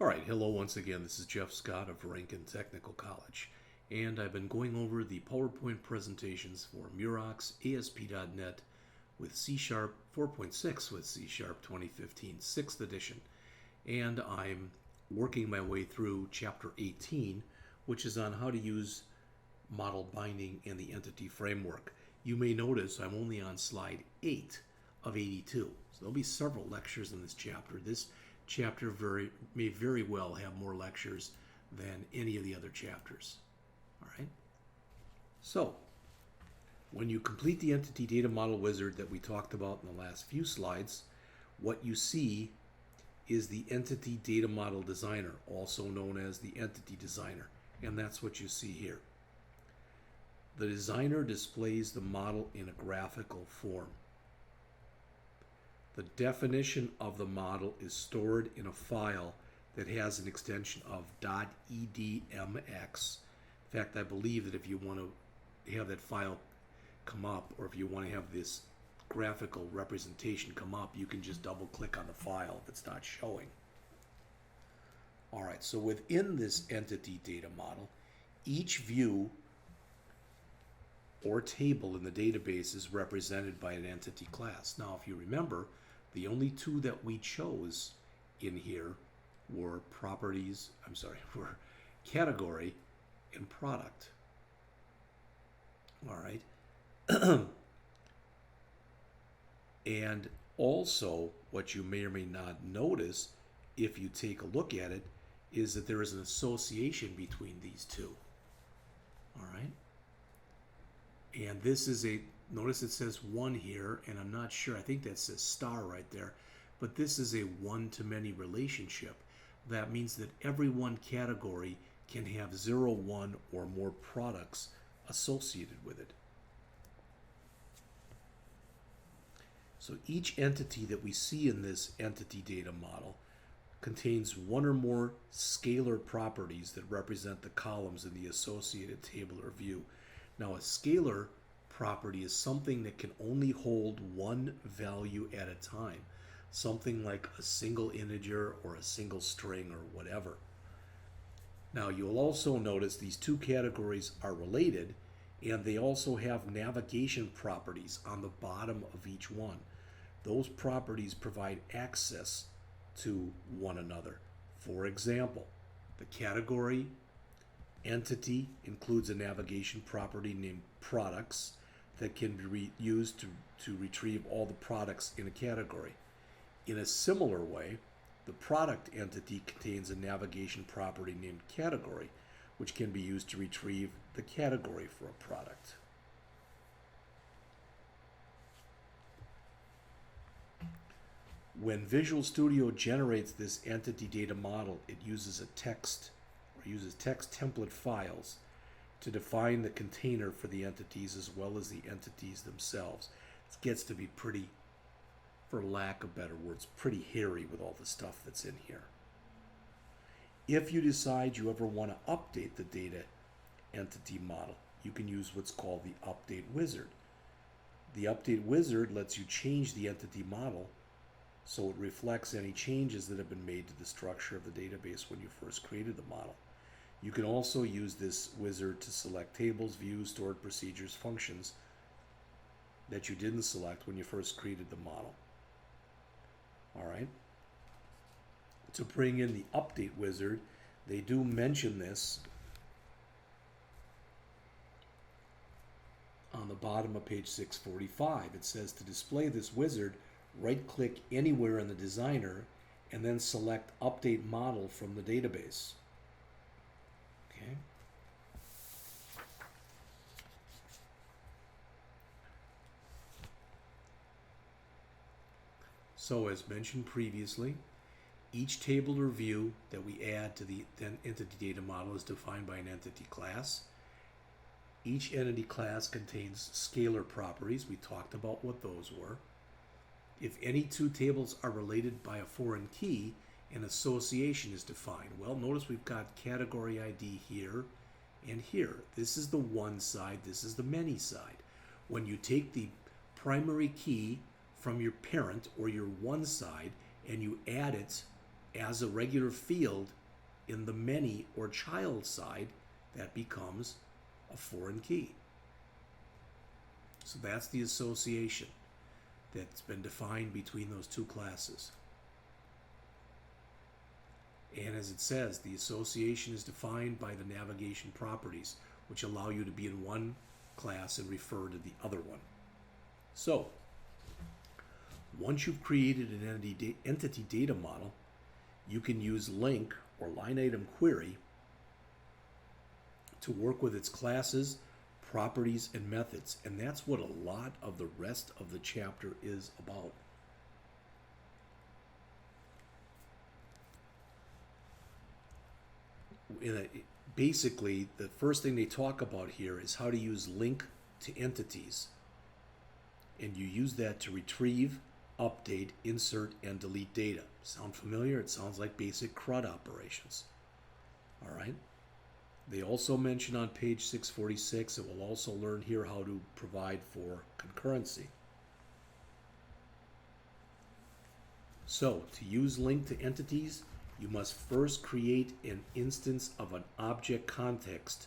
All right, hello once again. This is Jeff Scott of Rankin Technical College, and I've been going over the PowerPoint presentations for Murox ASP.NET with C Sharp 4.6 with C Sharp 2015 6th edition, and I'm working my way through Chapter 18, which is on how to use model binding in the entity framework. You may notice I'm only on slide 8 of 82, so there'll be several lectures in this chapter. This chapter may very well have more lectures than any of the other chapters. All right. So, when you complete the entity data model wizard that we talked about in the last few slides, what you see is the entity data model designer, also known as the entity designer, and that's what you see here. The designer displays the model in a graphical form. The definition of the model is stored in a file that has an extension of .edmx. In fact, I believe that if you want to have that file come up, or if you want to have this graphical representation come up, you can just double click on the file if it's not showing. All right, so within this entity data model, each view or table in the database is represented by an entity class. Now, if you remember, the only two that we chose in here were were category and product. All right. And also, what you may or may not notice if you take a look at it is that there is an association between these two. All right. And this is notice it says 1 here, and I'm not sure, I think that says star right there, but this is a one-to-many relationship. That means that every one category can have 0, 1, or more products associated with it. So each entity that we see in this entity data model contains one or more scalar properties that represent the columns in the associated table or view. Now, a scalar property is something that can only hold one value at a time, something like a single integer or a single string or whatever. Now, you'll also notice these two categories are related, and they also have navigation properties on the bottom of each one. Those properties provide access to one another. For example, the category entity includes a navigation property named products that can be used to retrieve all the products in a category. In a similar way, the product entity contains a navigation property named category, which can be used to retrieve the category for a product. When Visual Studio generates this entity data model, it uses text template files to define the container for the entities as well as the entities themselves. It gets to be pretty, for lack of better words, pretty hairy with all the stuff that's in here. If you decide you ever want to update the data entity model, you can use what's called the update wizard. The update wizard lets you change the entity model so it reflects any changes that have been made to the structure of the database when you first created the model. You can also use this wizard to select tables, views, stored procedures, functions that you didn't select when you first created the model. All right. To bring in the update wizard, they do mention this on the bottom of page 645. It says to display this wizard, right-click anywhere in the designer and then select Update Model from the database. Okay. So, as mentioned previously, each table or view that we add to the entity data model is defined by an entity class. Each entity class contains scalar properties. We talked about what those were. If any two tables are related by a foreign key, an association is defined. Well, notice we've got category ID here and here. This is the one side, this is the many side. When you take the primary key from your parent or your one side and you add it as a regular field in the many or child side, that becomes a foreign key. So that's the association that's been defined between those two classes. And as it says, the association is defined by the navigation properties, which allow you to be in one class and refer to the other one. So, once you've created an entity data model, you can use link or line item query to work with its classes, properties, and methods. And that's what a lot of the rest of the chapter is about. Basically, the first thing they talk about here is how to use link to entities. And you use that to retrieve, update, insert, and delete data. Sound familiar? It sounds like basic CRUD operations. All right. They also mention on page 646 that we'll also learn here how to provide for concurrency. So, to use link to entities, you must first create an instance of an object context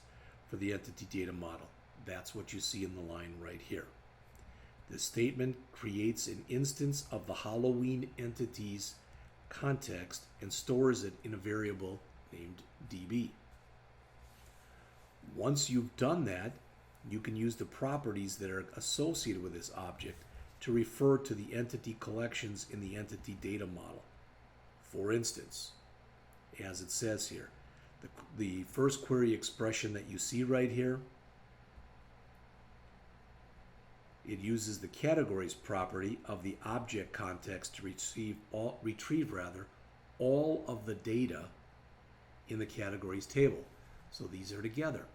for the entity data model. That's what you see in the line right here. This statement creates an instance of the Halloween entity's context and stores it in a variable named DB. Once you've done that, you can use the properties that are associated with this object to refer to the entity collections in the entity data model. For instance, as it says here, the first query expression that you see right here, it uses the categories property of the object context to retrieve all of the data in the categories table. So these are together.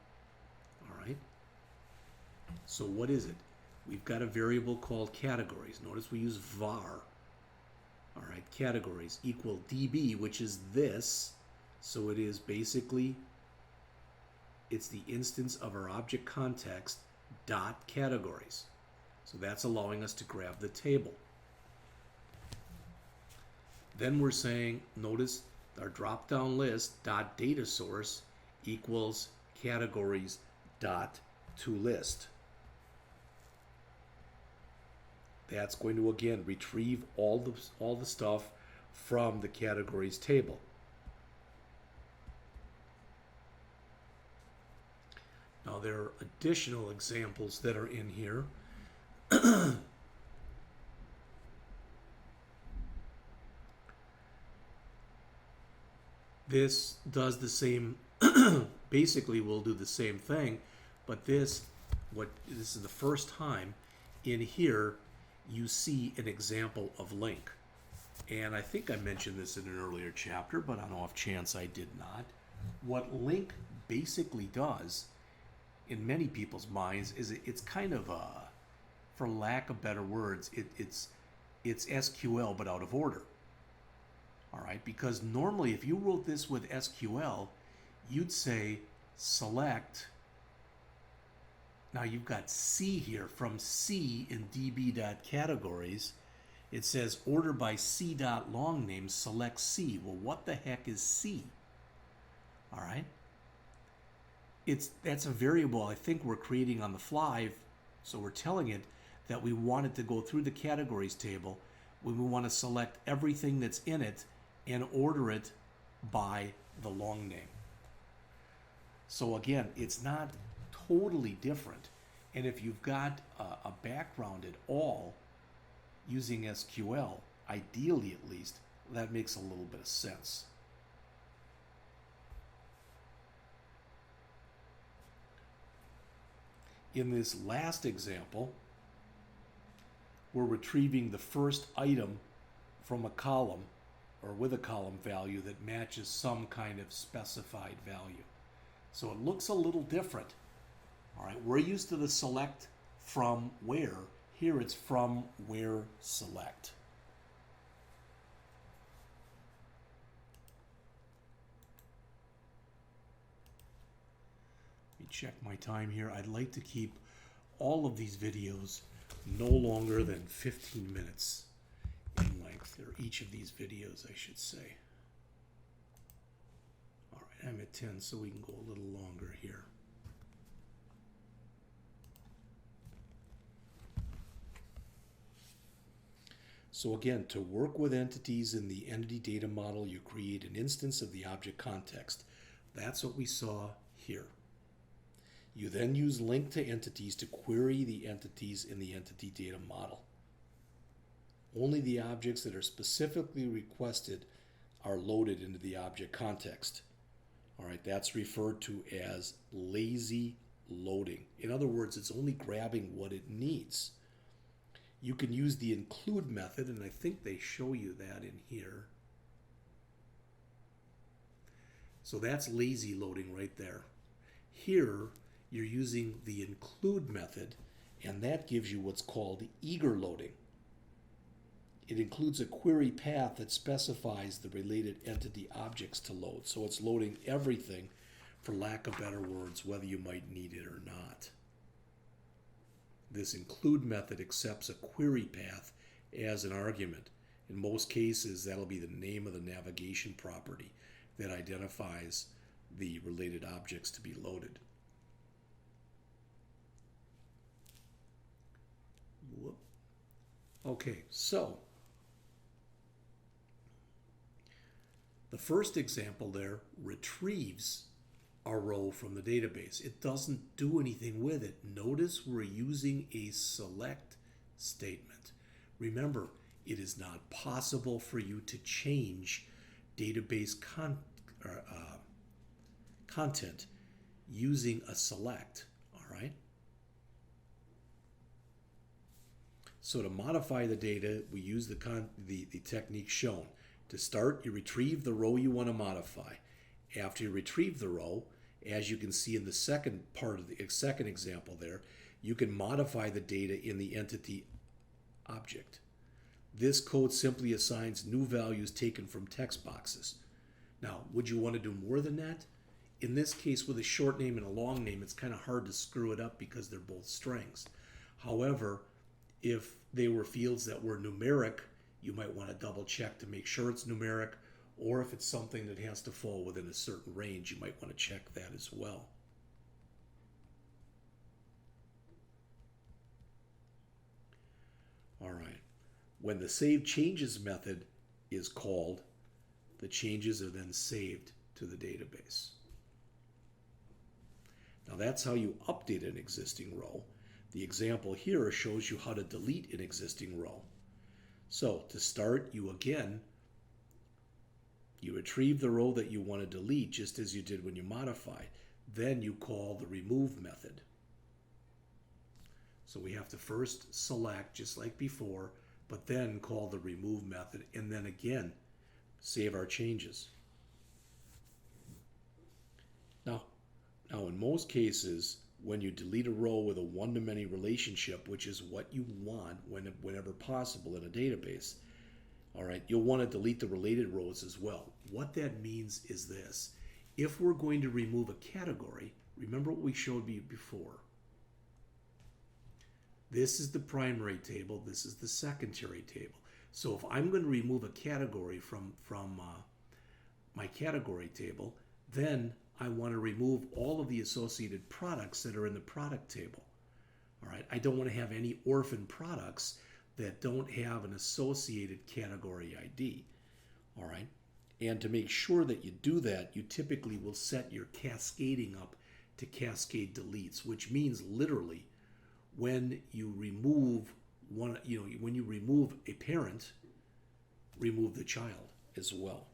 All right. So what is it? We've got a variable called categories. Notice we use var. All right, categories equal DB, which is this. So it is basically, it's the instance of our object context dot categories. So that's allowing us to grab the table. Then we're saying, notice our drop-down list dot data source equals categories dot to list. That's going to again retrieve all the stuff from the categories table. Now there are additional examples that are in here. This does the same, basically will do the same thing, but this is the first time in here you see an example of link. And I think I mentioned this in an earlier chapter, but on off chance I did not. What link basically does in many people's minds is it's kind of a, for lack of better words, it's SQL but out of order. All right, because normally if you wrote this with SQL, you'd say select. Now you've got C here from C in db.categories. It says order by C.longname, select C. Well, what the heck is C? All right. That's a variable I think we're creating on the fly. So we're telling it that we want it to go through the categories table. We want to select everything that's in it and order it by the long name. So again, it's not totally different. And if you've got a background at all using SQL, ideally at least, that makes a little bit of sense. In this last example, we're retrieving the first item from a column or with a column value that matches some kind of specified value. So it looks a little different. All right, we're used to the select from where. Here it's from where select. Let me check my time here. I'd like to keep all of these videos no longer than 15 minutes in length, or each of these videos, I should say. I'm at 10, so we can go a little longer here. So again, to work with entities in the entity data model, you create an instance of the object context. That's what we saw here. You then use link to entities to query the entities in the entity data model. Only the objects that are specifically requested are loaded into the object context. All right, that's referred to as lazy loading. In other words, it's only grabbing what it needs. You can use the include method, and I think they show you that in here. So that's lazy loading right there. Here, you're using the include method, and that gives you what's called eager loading. It includes a query path that specifies the related entity objects to load. So it's loading everything, for lack of better words, whether you might need it or not. This include method accepts a query path as an argument. In most cases, that'll be the name of the navigation property that identifies the related objects to be loaded. Whoop. Okay, so the first example there retrieves a row from the database. It doesn't do anything with it. Notice we're using a select statement. Remember, it is not possible for you to change database content using a select, all right? So to modify the data, we use the technique shown. To start, you retrieve the row you want to modify. After you retrieve the row, as you can see in the second part of the second example there, you can modify the data in the entity object. This code simply assigns new values taken from text boxes. Now, would you want to do more than that? In this case, with a short name and a long name, it's kind of hard to screw it up because they're both strings. However, if they were fields that were numeric, you might want to double check to make sure it's numeric, or if it's something that has to fall within a certain range, you might want to check that as well. All right. When the save changes method is called, the changes are then saved to the database. Now that's how you update an existing row. The example here shows you how to delete an existing row. So to start, you retrieve the row that you want to delete just as you did when you modified. Then you call the remove method. So we have to first select just like before, but then call the remove method, and then again save our changes. Now in most cases, when you delete a row with a one-to-many relationship, which is what you want whenever possible in a database, all right, you'll want to delete the related rows as well. What that means is this. If we're going to remove a category, remember what we showed you before. This is the primary table. This is the secondary table. So if I'm going to remove a category from my category table, then I want to remove all of the associated products that are in the product table. All right, I don't want to have any orphan products that don't have an associated category ID. All right, and to make sure that you do that, you typically will set your cascading up to cascade deletes, which means literally when you remove when you remove a parent, remove the child as well.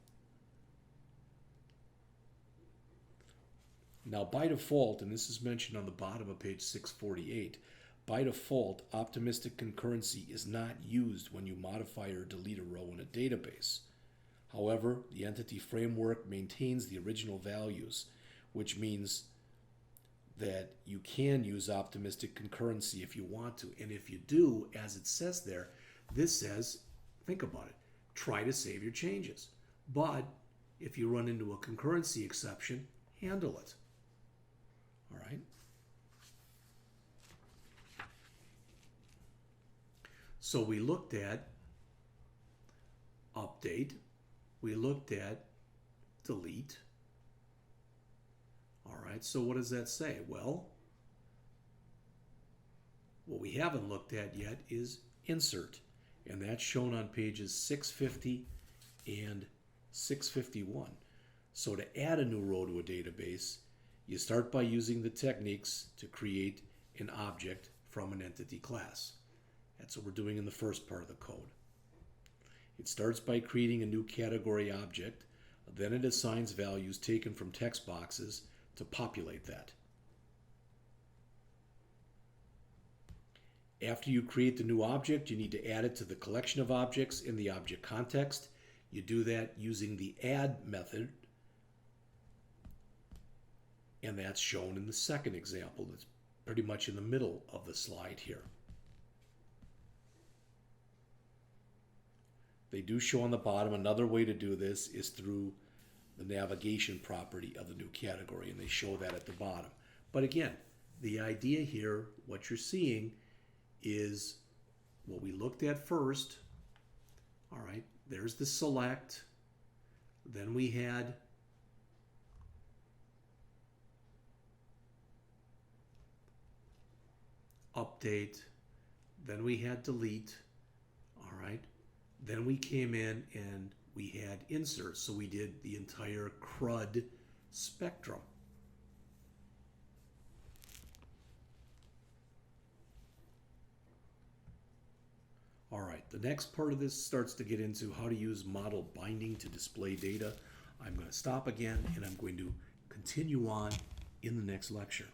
Now, by default, and this is mentioned on the bottom of page 648, by default, optimistic concurrency is not used when you modify or delete a row in a database. However, the entity framework maintains the original values, which means that you can use optimistic concurrency if you want to. And if you do, as it says there, this says, think about it, try to save your changes. But if you run into a concurrency exception, handle it. All right. So we looked at update, we looked at delete, All right, so what does that say? Well, what we haven't looked at yet is insert, and that's shown on pages 650 and 651. So to add a new row to a database, you start by using the techniques to create an object from an entity class. That's what we're doing in the first part of the code. It starts by creating a new category object, then it assigns values taken from text boxes to populate that. After you create the new object, you need to add it to the collection of objects in the object context. You do that using the add method, and that's shown in the second example. That's pretty much in the middle of the slide here. They do show on the bottom another way to do this is through the navigation property of the new category, and they show that at the bottom. But again, the idea here, what you're seeing, is what we looked at first. All right, there's the select. Then we had update. Then we had delete. All right. Then we came in and we had insert. So we did the entire CRUD spectrum. All right, the next part of this starts to get into how to use model binding to display data. I'm going to stop again and I'm going to continue on in the next lecture.